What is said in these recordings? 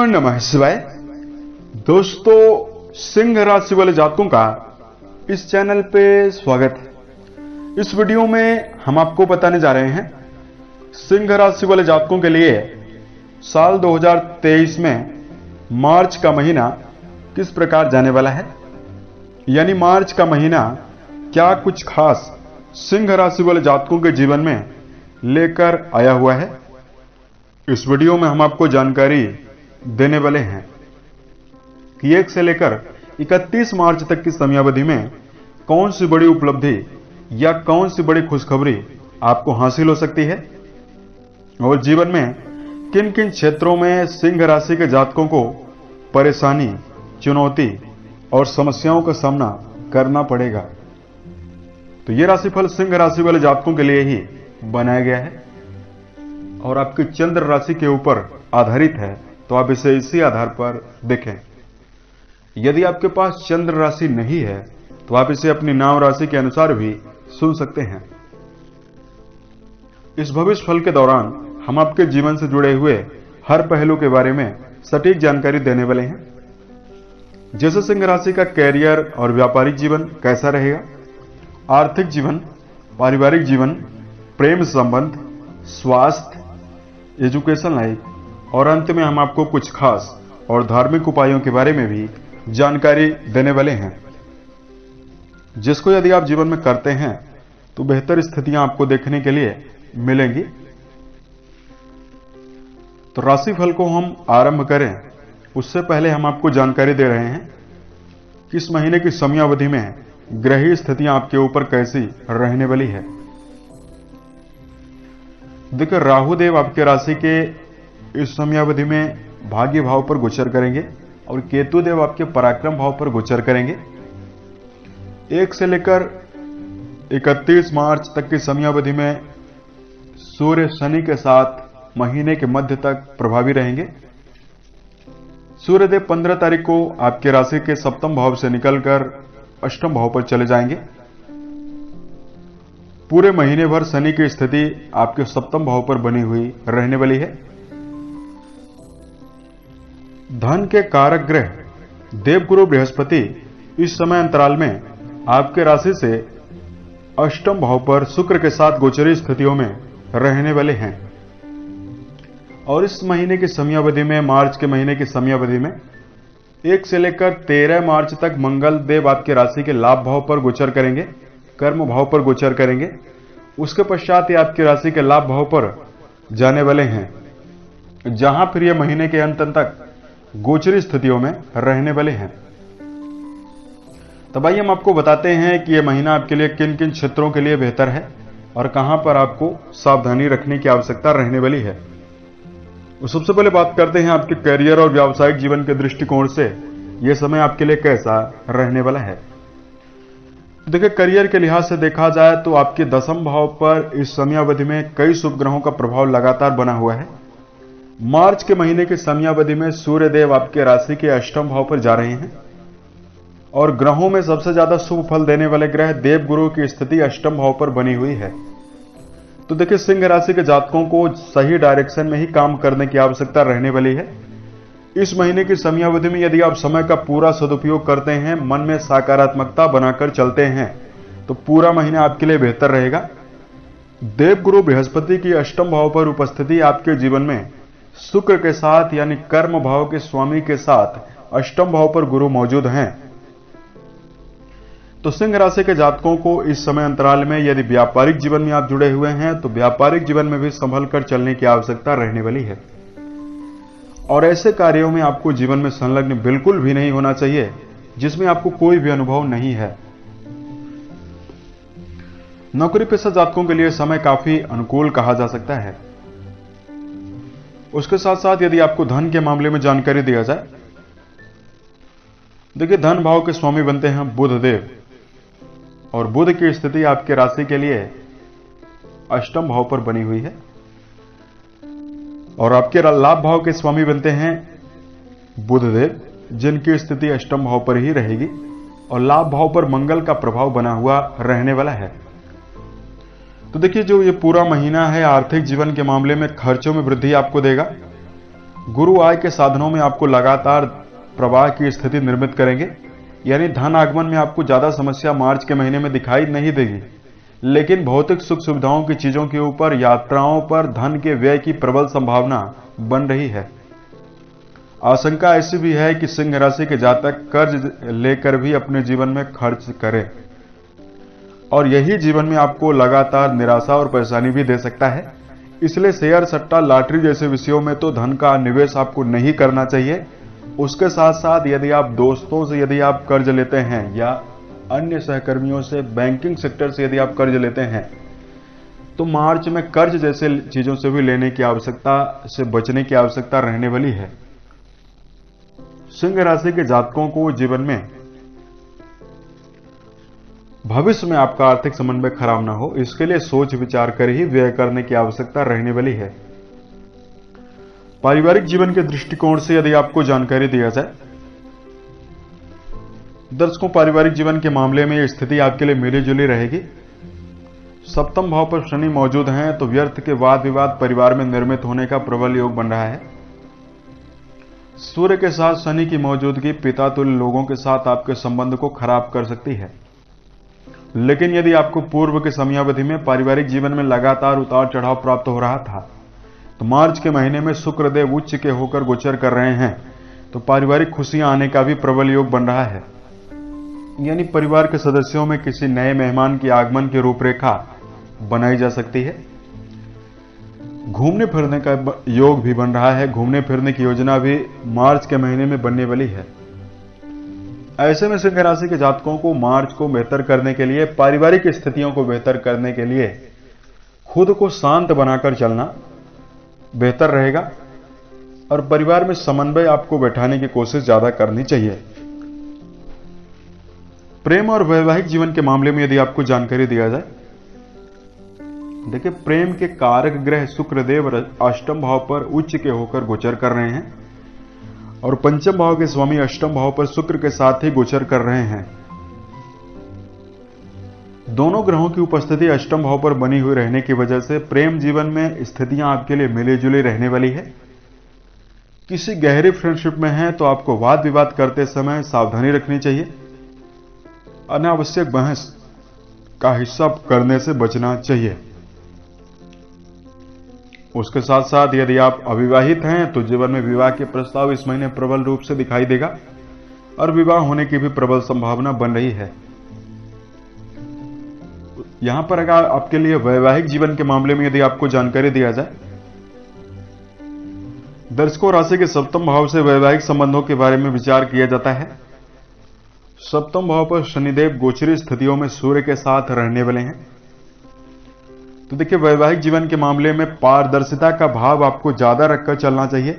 नमः शिवाय। दोस्तों, सिंह राशि वाले जातकों का इस चैनल पे स्वागत है। इस वीडियो में हम आपको बताने जा रहे हैं सिंह राशि वाले जातकों के लिए साल 2023 में मार्च का महीना किस प्रकार जाने वाला है। यानी मार्च का महीना क्या कुछ खास सिंह राशि वाले जातकों के जीवन में लेकर आया हुआ है। इस वीडियो में हम आपको जानकारी देने वाले हैं कि 1 से लेकर 31 मार्च तक की समयावधि में कौन सी बड़ी उपलब्धि या कौन सी बड़ी खुशखबरी आपको हासिल हो सकती है और जीवन में किन किन क्षेत्रों में सिंह राशि के जातकों को परेशानी, चुनौती और समस्याओं का सामना करना पड़ेगा। तो यह राशिफल सिंह राशि वाले जातकों के लिए ही बनाया गया है और आपकी चंद्र राशि के ऊपर आधारित है, तो आप इसे इसी आधार पर देखें। यदि आपके पास चंद्र राशि नहीं है तो आप इसे अपनी नाम राशि के अनुसार भी सुन सकते हैं। इस भविष्य फल के दौरान हम आपके जीवन से जुड़े हुए हर पहलू के बारे में सटीक जानकारी देने वाले हैं। जैसे सिंह राशि का कैरियर और व्यापारिक जीवन कैसा रहेगा, आर्थिक जीवन, पारिवारिक जीवन, प्रेम संबंध, स्वास्थ्य, एजुकेशन लाइफ और अंत में हम आपको कुछ खास और धार्मिक उपायों के बारे में भी जानकारी देने वाले हैं, जिसको यदि आप जीवन में करते हैं तो बेहतर स्थितियां आपको देखने के लिए मिलेंगी। तो राशिफल को हम आरंभ करें उससे पहले हम आपको जानकारी दे रहे हैं कि इस महीने की समयावधि में ग्रही स्थितियां आपके ऊपर कैसी रहने वाली है। देखिए, राहु देव आपके राशि के इस समयावधि में भाग्य भाव पर गोचर करेंगे और केतु देव आपके पराक्रम भाव पर गोचर करेंगे। 1 से लेकर 31 मार्च तक की समयावधि में सूर्य शनि के साथ महीने के मध्य तक प्रभावी रहेंगे। सूर्यदेव 15 तारीख को आपके राशि के सप्तम भाव से निकलकर अष्टम भाव पर चले जाएंगे। पूरे महीने भर शनि की स्थिति आपके सप्तम भाव पर बनी हुई रहने वाली है। धन के कारक ग्रह देवगुरु बृहस्पति इस समय अंतराल में आपके राशि से अष्टम भाव पर शुक्र के साथ गोचरी स्थितियों में रहने वाले हैं और इस महीने की समयावधि में, मार्च के महीने की समयावधि में 1 से लेकर 13 मार्च तक मंगल देव आपके राशि के लाभ भाव पर गोचर करेंगे, कर्म भाव पर गोचर करेंगे। उसके पश्चात ये आपकी राशि के लाभ भाव पर जाने वाले हैं, जहां फिर ये महीने के अंत तक गोचरी स्थितियों में रहने वाले हैं। तब आइए हम आपको बताते हैं कि यह महीना आपके लिए किन किन क्षेत्रों के लिए बेहतर है और कहां पर आपको सावधानी रखने की आवश्यकता रहने वाली है। तो सबसे पहले बात करते हैं आपके करियर और व्यावसायिक जीवन के दृष्टिकोण से यह समय आपके लिए कैसा रहने वाला है। देखिए, करियर के लिहाज से देखा जाए तो आपके दसम भाव पर इस समयावधि में कई शुभ ग्रहों का प्रभाव लगातार बना हुआ है। मार्च के महीने की समयावधि में सूर्यदेव आपके राशि के अष्टम भाव पर जा रहे हैं और ग्रहों में सबसे ज्यादा शुभ फल देने वाले ग्रह देवगुरु की स्थिति अष्टम भाव पर बनी हुई है। तो देखिए, सिंह राशि के जातकों को सही डायरेक्शन में ही काम करने की आवश्यकता रहने वाली है। इस महीने की समयावधि में यदि आप समय का पूरा सदुपयोग करते हैं, मन में सकारात्मकता बनाकर चलते हैं, तो पूरा महीना आपके लिए बेहतर रहेगा। देवगुरु बृहस्पति की अष्टम भाव पर उपस्थिति आपके जीवन में शुक्र के साथ यानी कर्म भाव के स्वामी के साथ अष्टम भाव पर गुरु मौजूद हैं। तो सिंह राशि के जातकों को इस समय अंतराल में यदि व्यापारिक जीवन में आप जुड़े हुए हैं तो व्यापारिक जीवन में भी संभल कर चलने की आवश्यकता रहने वाली है और ऐसे कार्यों में आपको जीवन में संलग्न बिल्कुल भी नहीं होना चाहिए जिसमें आपको कोई भी अनुभव नहीं है। नौकरी पेशा जातकों के लिए समय काफी अनुकूल कहा जा सकता है। उसके साथ साथ यदि आपको धन के मामले में जानकारी दिया जाए, देखिए, धन भाव के स्वामी बनते हैं बुध देव और बुध की स्थिति आपके राशि के लिए अष्टम भाव पर बनी हुई है और आपके लाभ भाव के स्वामी बनते हैं बुधदेव, जिनकी स्थिति अष्टम भाव पर ही रहेगी और लाभ भाव पर मंगल का प्रभाव बना हुआ रहने वाला है। तो देखिए, जो ये पूरा महीना है आर्थिक जीवन के मामले में खर्चों में वृद्धि आपको देगा। गुरु आय के साधनों में आपको लगातार प्रवाह की स्थिति निर्मित करेंगे, यानी धन आगमन में आपको ज्यादा समस्या मार्च के महीने में दिखाई नहीं देगी। लेकिन भौतिक सुख सुविधाओं की चीजों के ऊपर, यात्राओं पर धन के व्यय की प्रबल संभावना बन रही है। आशंका ऐसी भी है कि सिंह राशि के जातक कर्ज लेकर भी अपने जीवन में खर्च करें, और यही जीवन में आपको लगातार निराशा और परेशानी भी दे सकता है। इसलिए शेयर, सट्टा, लॉटरी जैसे विषयों में तो धन का निवेश आपको नहीं करना चाहिए। उसके साथ साथ यदि आप दोस्तों से यदि आप कर्ज लेते हैं या अन्य सहकर्मियों से, बैंकिंग सेक्टर से यदि आप कर्ज लेते हैं, तो मार्च में कर्ज जैसे चीजों से भी लेने की आवश्यकता से बचने की आवश्यकता रहने वाली है। सिंह राशि के जातकों को जीवन में भविष्य में आपका आर्थिक समन्वय खराब ना हो, इसके लिए सोच विचार कर ही व्यय करने की आवश्यकता रहने वाली है। पारिवारिक जीवन के दृष्टिकोण से यदि आपको जानकारी दिया जाए, दर्शकों, पारिवारिक जीवन के मामले में यह स्थिति आपके लिए मिली जुली रहेगी। सप्तम भाव पर शनि मौजूद हैं, तो व्यर्थ के वाद विवाद परिवार में निर्मित होने का प्रबल योग बन रहा है। सूर्य के साथ शनि की मौजूदगी पिता तुल्य लोगों के साथ आपके संबंध को खराब कर सकती है। लेकिन यदि आपको पूर्व के समयावधि में पारिवारिक जीवन में लगातार उतार चढ़ाव प्राप्त हो रहा था, तो मार्च के महीने में शुक्रदेव उच्च के होकर गोचर कर रहे हैं, तो पारिवारिक खुशियां आने का भी प्रबल योग बन रहा है। यानी परिवार के सदस्यों में किसी नए मेहमान के आगमन की रूपरेखा बनाई जा सकती है। घूमने फिरने का योग भी बन रहा है। घूमने फिरने की योजना भी मार्च के महीने में बनने वाली है। ऐसे में सिंह राशि के जातकों को मार्च को बेहतर करने के लिए, पारिवारिक स्थितियों को बेहतर करने के लिए खुद को शांत बनाकर चलना बेहतर रहेगा, और परिवार में समन्वय आपको बैठाने की कोशिश ज्यादा करनी चाहिए। प्रेम और वैवाहिक जीवन के मामले में यदि आपको जानकारी दिया जाए, देखिए, प्रेम के कारक ग्रह शुक्रदेव अष्टम भाव पर उच्च के होकर गोचर कर रहे हैं, और पंचम भाव के स्वामी अष्टम भाव पर शुक्र के साथ ही गोचर कर रहे हैं। दोनों ग्रहों की उपस्थिति अष्टम भाव पर बनी हुई रहने की वजह से प्रेम जीवन में स्थितियां आपके लिए मिली जुली रहने वाली है। किसी गहरी फ्रेंडशिप में है तो आपको वाद विवाद करते समय सावधानी रखनी चाहिए। अनावश्यक बहस का हिस्सा करने से बचना चाहिए। उसके साथ साथ यदि आप अविवाहित हैं तो जीवन में विवाह के प्रस्ताव इस महीने प्रबल रूप से दिखाई देगा, और विवाह होने की भी प्रबल संभावना बन रही है। यहां पर अगर आपके लिए वैवाहिक जीवन के मामले में यदि आपको जानकारी दिया जाए, दर्शकों, राशि के सप्तम भाव से वैवाहिक संबंधों के बारे में विचार किया जाता है। सप्तम भाव पर शनिदेव गोचरी स्थितियों में सूर्य के साथ रहने वाले हैं। तो देखिए, वैवाहिक जीवन के मामले में पारदर्शिता का भाव आपको ज्यादा रखकर चलना चाहिए।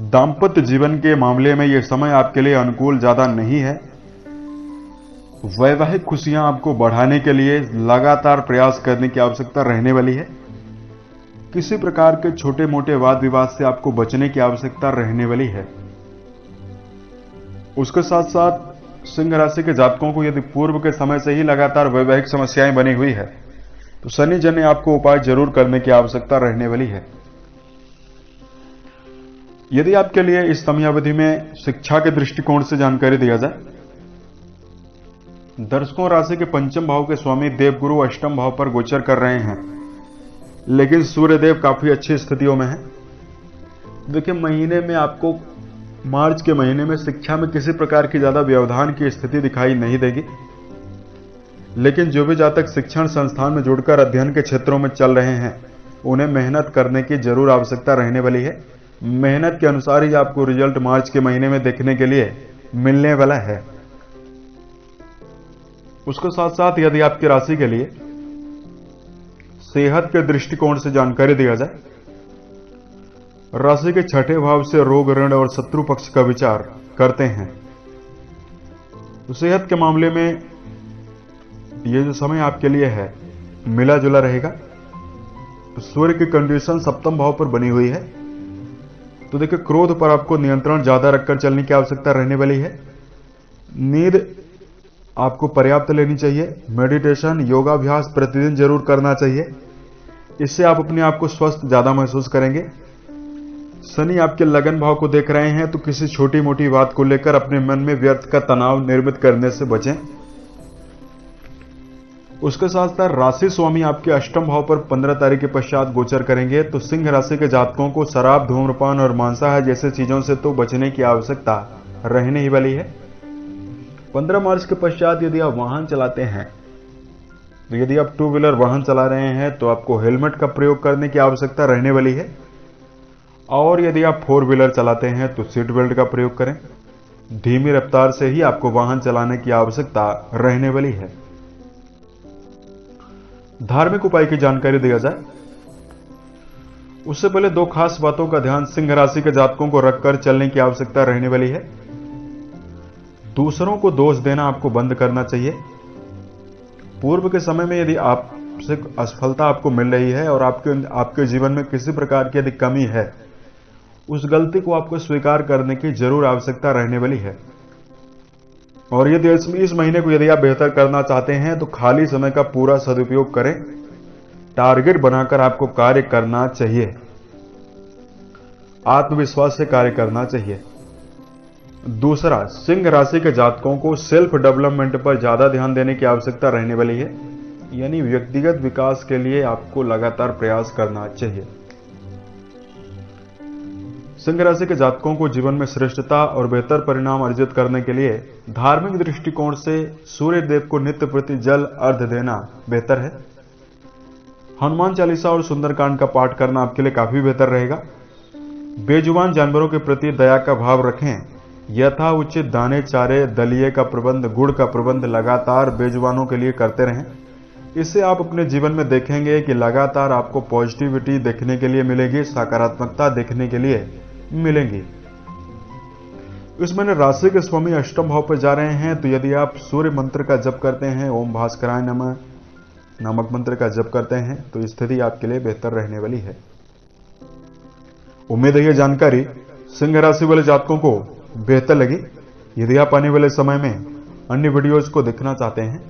दांपत्य जीवन के मामले में यह समय आपके लिए अनुकूल ज्यादा नहीं है। वैवाहिक खुशियां आपको बढ़ाने के लिए लगातार प्रयास करने की आवश्यकता रहने वाली है। किसी प्रकार के छोटे मोटे वाद विवाद से आपको बचने की आवश्यकता रहने वाली है। उसके साथ साथ सिंह राशि के जातकों को यदि पूर्व के समय से ही लगातार वैवाहिक समस्याएं बनी हुई है, तो शनि जन्य आपको उपाय जरूर करने की आवश्यकता रहने वाली है। यदि आपके लिए इस समयावधि में शिक्षा के दृष्टिकोण से जानकारी दिया जाए, दर्शकों, राशि के पंचम भाव के स्वामी देवगुरु अष्टम भाव पर गोचर कर रहे हैं, लेकिन सूर्यदेव काफी अच्छी स्थितियों में है। देखिए, महीने में आपको मार्च के महीने में शिक्षा में किसी प्रकार की ज्यादा व्यवधान की स्थिति दिखाई नहीं देगी। लेकिन जो भी जातक शिक्षण संस्थान में जुड़कर अध्ययन के क्षेत्रों में चल रहे हैं, उन्हें मेहनत करने की जरूर आवश्यकता रहने वाली है। मेहनत के अनुसार ही आपको रिजल्ट मार्च के महीने में देखने के लिए मिलने वाला है। उसके साथ साथ यदि आपकी राशि के लिए सेहत के दृष्टिकोण से जानकारी दिया जाए, राशि के छठे भाव से रोग, ऋण और शत्रु पक्ष का विचार करते हैं। तो सेहत के मामले में ये जो समय आपके लिए है मिला जुला रहेगा। तो सूर्य की कंडीशन सप्तम भाव पर बनी हुई है, तो देखिए, क्रोध पर आपको नियंत्रण ज्यादा रखकर चलने की आवश्यकता रहने वाली है। नींद आपको पर्याप्त लेनी चाहिए। मेडिटेशन, योगाभ्यास प्रतिदिन जरूर करना चाहिए। इससे आप अपने आप को स्वस्थ ज्यादा महसूस करेंगे। शनि आपके लगन भाव को देख रहे हैं, तो किसी छोटी मोटी बात को लेकर अपने मन में व्यर्थ का तनाव निर्मित करने से बचें। उसके साथ साथ राशि स्वामी आपके अष्टम भाव पर 15 तारीख के पश्चात गोचर करेंगे, तो सिंह राशि के जातकों को शराब, धूम्रपान और मांसाहार जैसे चीजों से तो बचने की आवश्यकता रहने ही वाली है। 15 मार्च के पश्चात यदि आप वाहन चलाते हैं, तो यदि आप 2 व्हीलर वाहन चला रहे हैं तो आपको हेलमेट का प्रयोग करने की आवश्यकता रहने वाली है, और यदि आप 4 व्हीलर चलाते हैं तो सीट बेल्ट का प्रयोग करें। धीमी रफ्तार से ही आपको वाहन चलाने की आवश्यकता रहने वाली है। धार्मिक उपाय की जानकारी दिया जाए उससे पहले 2 खास बातों का ध्यान सिंह राशि के जातकों को रखकर चलने की आवश्यकता रहने वाली है। दूसरों को दोष देना आपको बंद करना चाहिए। पूर्व के समय में यदि आपसे असफलता आपको मिल रही है और आपके जीवन में किसी प्रकार की यदि कमी है, उस गलती को आपको स्वीकार करने की जरूर आवश्यकता रहने वाली है। और यदि इस महीने को यदि आप बेहतर करना चाहते हैं तो खाली समय का पूरा सदुपयोग करें। टारगेट बनाकर आपको कार्य करना चाहिए, आत्मविश्वास से कार्य करना चाहिए। दूसरा, सिंह राशि के जातकों को सेल्फ डेवलपमेंट पर ज्यादा ध्यान देने की आवश्यकता रहने वाली है, यानी व्यक्तिगत विकास के लिए आपको लगातार प्रयास करना चाहिए। सिंह राशि के जातकों को जीवन में श्रेष्ठता और बेहतर परिणाम अर्जित करने के लिए धार्मिक दृष्टिकोण से सूर्य देव को नित्य प्रति जल अर्घ देना बेहतर है। हनुमान चालीसा और सुंदरकांड का पाठ करना आपके लिए काफी बेहतर रहेगा। बेजुबान जानवरों के प्रति दया का भाव रखें। यथा उचित दाने चारे, दलिये का प्रबंध, गुड़ का प्रबंध लगातार बेजुबानों के लिए करते रहें। इससे आप अपने जीवन में देखेंगे कि लगातार आपको पॉजिटिविटी देखने के लिए मिलेगी, सकारात्मकता देखने के लिए मिलेंगी। इस महीने राशि के स्वामी अष्टम भाव पर जा रहे हैं, तो यदि आप सूर्य मंत्र का जप करते हैं, ओम भास्कराय नमः नामक मंत्र का जप करते हैं, तो स्थिति आपके लिए बेहतर रहने वाली है। उम्मीद है यह जानकारी सिंह राशि वाले जातकों को बेहतर लगी। यदि आप आने वाले समय में अन्य वीडियोज को देखना चाहते हैं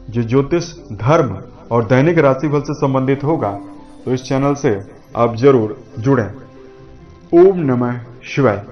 जो ज्योतिष, धर्म और दैनिक राशिफल से संबंधित होगा, तो इस चैनल से आप जरूर जुड़ें। ओम नमः शिवाय।